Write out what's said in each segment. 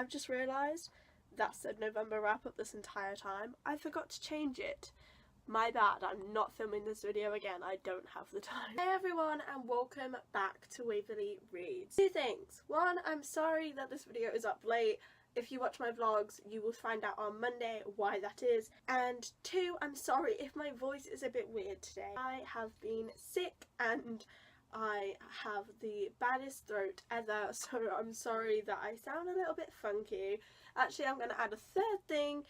I've just realised that said November wrap up this entire time. I forgot to change it. My bad, I'm not filming this video again, I don't have the time. Hey everyone and welcome back to Waverly Reads. Two things. One, I'm sorry that this video is up late. If you watch my vlogs, you will find out on Monday why that is. And two, I'm sorry if my voice is a bit weird today. I have been sick and I have the baddest throat ever, so I'm sorry that I sound a little bit funky. Actually, I'm going to add a third thing,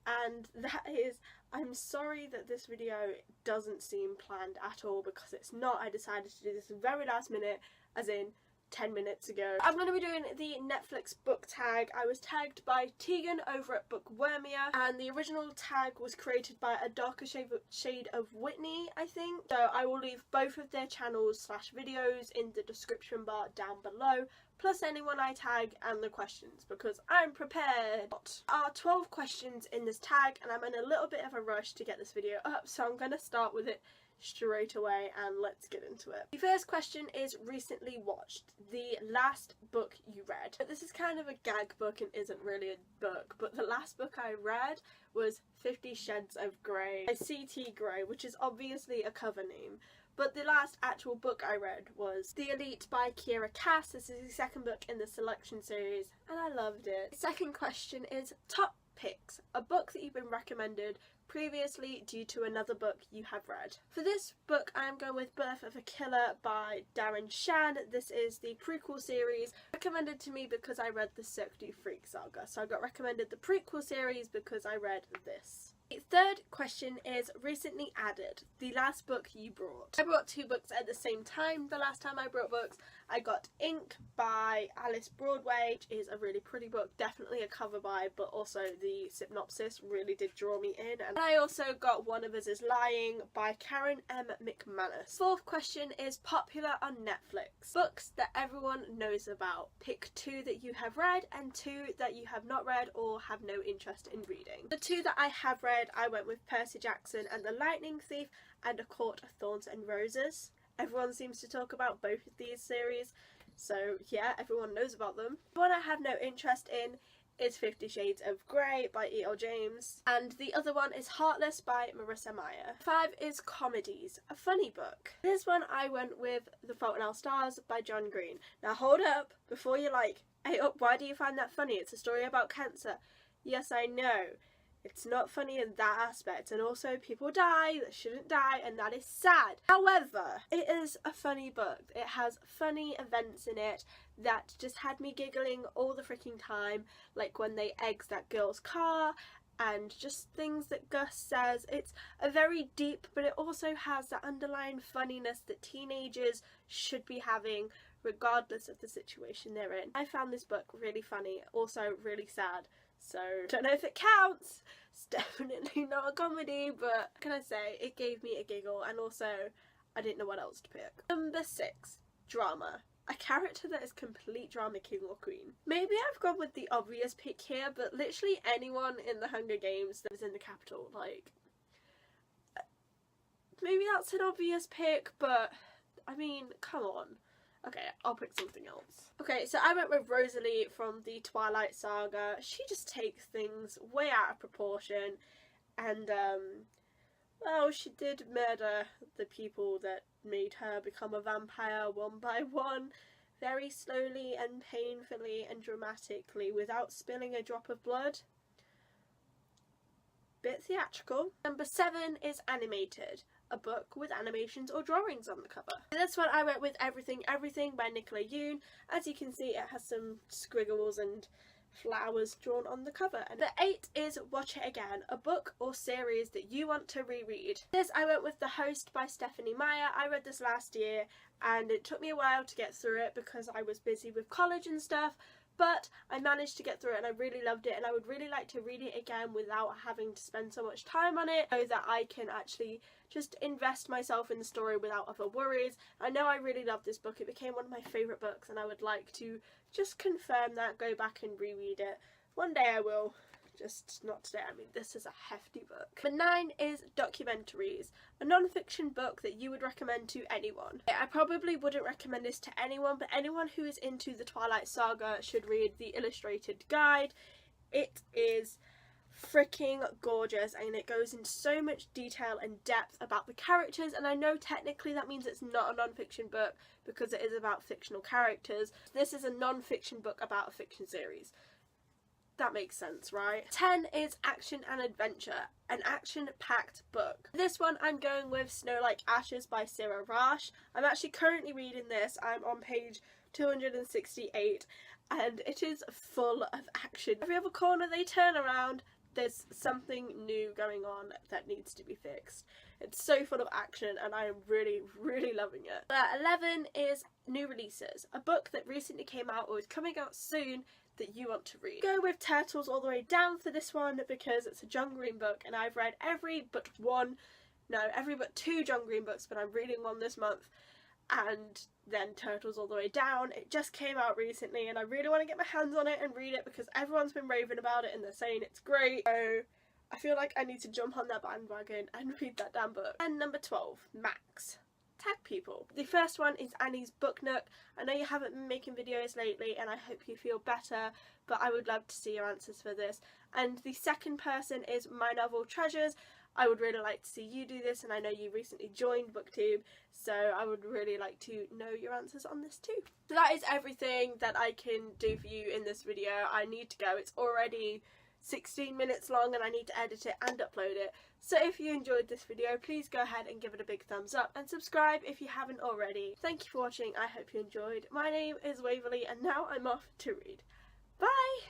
and that is, I'm sorry that this video doesn't seem planned at all, because it's not. I decided to do this very last minute, as in 10 minutes ago. I'm going to be doing the Netflix book tag. I was tagged by Tegan over at Bookwormia, and the original tag was created by A Darker Shade of Whitney, I think. So I will leave both of their channels / videos in the description bar down below, plus anyone I tag and the questions, because I'm prepared. There are 12 questions in this tag, and I'm in a little bit of a rush to get this video up, so I'm going to start with it straight away and let's get into it. The first question is recently watched. The last book you read. This is kind of a gag book and isn't really a book, but the last book I read was 50 Shades of Grey by C.T. Gray, which is obviously a cover name. But the last actual book I read was The Elite by Kiera Cass. This is the second book in the selection series and I loved it. The second question is top picks. A book that you've been recommended previously due to another book you have read. For this book I am going with Birth of a Killer by Darren Shan. This is the prequel series recommended to me because I read the Cirque du Freak saga. So I got recommended the prequel series because I read this. The third question is recently added. The last book you brought. I brought two books at the same time. The last time I brought books, I got Ink by Alice Broadway, which is a really pretty book, definitely a cover buy, but also the synopsis really did draw me in. And I also got One of Us is Lying by Karen M. McManus. Fourth question is popular on Netflix. Books that everyone knows about. Pick two that you have read and two that you have not read or have no interest in reading. The two that I have read, I went with Percy Jackson and the Lightning Thief and A Court of Thorns and Roses. Everyone seems to talk about both of these series, so yeah, everyone knows about them. The one I have no interest in is 50 Shades of Grey by E.L. James, and the other one is Heartless by Marissa Meyer. 5 is Comedies, a funny book. This one I went with The Fault in Our Stars by John Green. Now hold up, before you're like, hey up, why do you find that funny? It's a story about cancer. Yes, I know. It's not funny in that aspect, and also people die that shouldn't die, and that is sad. However, it is a funny book. It has funny events in it that just had me giggling all the freaking time, like when they eggs that girl's car, and just things that Gus says. It's a very deep, but it also has that underlying funniness that teenagers should be having regardless of the situation they're in. I found this book really funny, also really sad. So, don't know if it counts. It's definitely not a comedy, but what can I say? It gave me a giggle, and also I didn't know what else to pick. Number 6, drama. A character that is complete drama king or queen. Maybe I've gone with the obvious pick here, but literally anyone in the Hunger Games that was in the capital, like, maybe that's an obvious pick, but I mean, come on. Okay, I'll pick something else. Okay, so I went with Rosalie from the Twilight Saga. She just takes things way out of proportion, and well, she did murder the people that made her become a vampire one by one, very slowly and painfully and dramatically without spilling a drop of blood. Bit theatrical. Number 7 is animated. A book with animations or drawings on the cover. For this one I went with Everything Everything by Nicola Yoon. As you can see, it has some squiggles and flowers drawn on the cover. And the 8 is Watch It Again, a book or series that you want to reread. This I went with The Host by Stephanie Meyer. I read this last year and it took me a while to get through it because I was busy with college and stuff, but I managed to get through it and I really loved it, and I would really like to read it again without having to spend so much time on it, so that I can actually just invest myself in the story without other worries. I know I really loved this book. It became one of my favourite books and I would like to just confirm that, go back and reread it. One day I will. just not today. I mean, this is a hefty book. Number 9 is Documentaries, a non-fiction book that you would recommend to anyone. I probably wouldn't recommend this to anyone, but anyone who is into the Twilight Saga should read the illustrated guide. It is freaking gorgeous, and it goes into so much detail and depth about the characters, and I know technically that means it's not a non-fiction book because it is about fictional characters. This is a non-fiction book about a fiction series. That makes sense, right? 10 is Action and Adventure, an action-packed book. This one I'm going with Snow Like Ashes by Sarah Rash. I'm actually currently reading this. I'm on page 268 and it is full of action. Every other corner they turn around, there's something new going on that needs to be fixed. It's so full of action and I am really, really loving it. 11 is New Releases, a book that recently came out or is coming out soon that you want to read. Go with Turtles All the Way Down for this one because it's a John Green book and I've read every but two John Green books, but I'm reading one this month, and then Turtles All the Way Down. It just came out recently and I really want to get my hands on it and read it because everyone's been raving about it and they're saying it's great. So I feel like I need to jump on that bandwagon and read that damn book. And number 12, Max. Tag people. The first one is Annie's Book Nook. I know you haven't been making videos lately and I hope you feel better, but I would love to see your answers for this. And the second person is My Novel Treasures. I would really like to see you do this, and I know you recently joined BookTube, so I would really like to know your answers on this too. So that is everything that I can do for you in this video. I need to go. It's already 16 minutes long and I need to edit it and upload it. So if you enjoyed this video, please go ahead and give it a big thumbs up and subscribe if you haven't already. Thank you for watching. I hope you enjoyed. My name is Waverly and now I'm off to read. Bye!